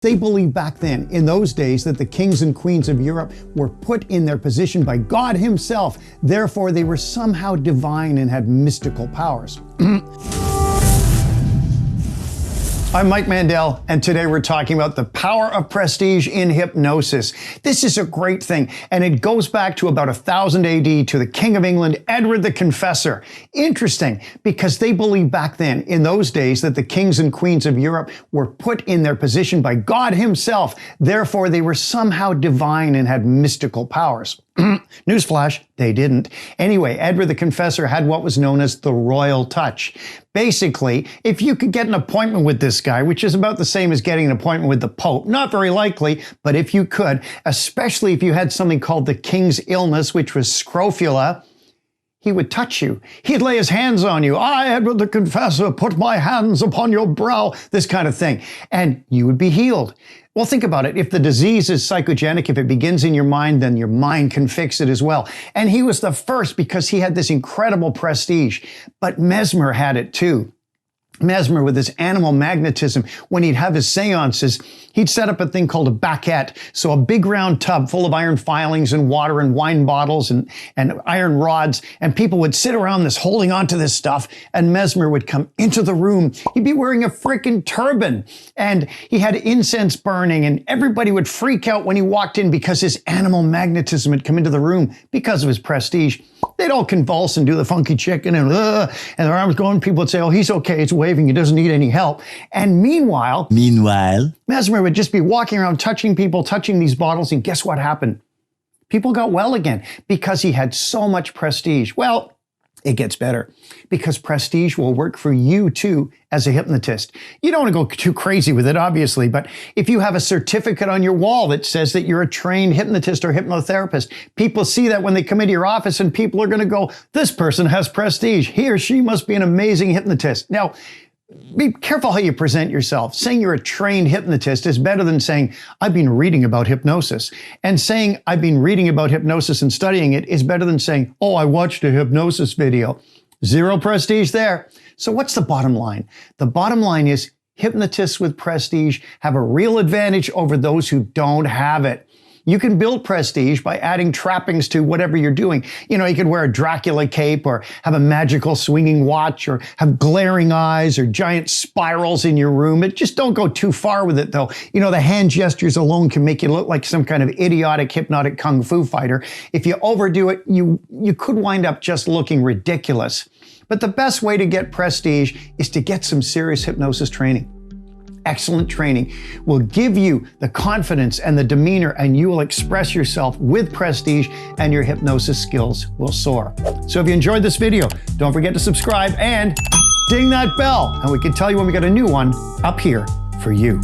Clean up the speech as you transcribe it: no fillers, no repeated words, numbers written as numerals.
They believed back then, in those days, that the kings and queens of Europe were put in their position by God himself. Therefore, they were somehow divine and had mystical powers. I'm Mike Mandel, and today we're talking about the power of prestige in hypnosis. This is a great thing, and it goes back to about 1000 AD to the King of England, Edward the Confessor. Interesting, because they believed back then, in those days, that the kings and queens of Europe were put in their position by God himself. Therefore, they were somehow divine and had mystical powers. Newsflash, they didn't. Anyway, Edward the Confessor had what was known as the royal touch. Basically, if you could get an appointment with this guy, which is about the same as getting an appointment with the Pope, not very likely, but if you could, especially if you had something called the king's illness, which was scrofula, he would touch you. He'd lay his hands on you. I, Edward the Confessor, put my hands upon your brow, this kind of thing. And you would be healed. Well, think about it. If the disease is psychogenic, if it begins in your mind, then your mind can fix it as well. And he was the first because he had this incredible prestige. But Mesmer had it too. Mesmer, with his animal magnetism, when he'd have his seances, he'd set up a thing called a baquette. So a big round tub full of iron filings and water and wine bottles and iron rods. And people would sit around this, holding on to this stuff. And Mesmer would come into the room. He'd be wearing a freaking turban. And he had incense burning. And everybody would freak out when he walked in because his animal magnetism had come into the room because of his prestige. They'd all convulse and do the funky chicken and their arms going. People would say, oh, he's okay. It's waving. He doesn't need any help. And meanwhile, Mesmer would just be walking around touching people, touching these bottles. And guess what happened? People got well again because he had so much prestige. Well, it gets better because prestige will work for you too as a hypnotist. You don't want to go too crazy with it, obviously, but if you have a certificate on your wall that says that you're a trained hypnotist or hypnotherapist, people see that when they come into your office and people are going to go, this person has prestige. He or she must be an amazing hypnotist. Now, be careful how you present yourself. Saying you're a trained hypnotist is better than saying, I've been reading about hypnosis. And saying, I've been reading about hypnosis and studying it is better than saying, oh, I watched a hypnosis video. Zero prestige there. So what's the bottom line? The bottom line is hypnotists with prestige have a real advantage over those who don't have it. You can build prestige by adding trappings to whatever you're doing. You know, you could wear a Dracula cape or have a magical swinging watch or have glaring eyes or giant spirals in your room. Just don't go too far with it, though. You know, the hand gestures alone can make you look like some kind of idiotic hypnotic kung fu fighter. If you overdo it, you could wind up just looking ridiculous. But the best way to get prestige is to get some serious hypnosis training. Excellent training will give you the confidence and the demeanor, and you will express yourself with prestige, and your hypnosis skills will soar. So if you enjoyed this video, don't forget to subscribe and ding that bell, and we can tell you when we got a new one up here for you.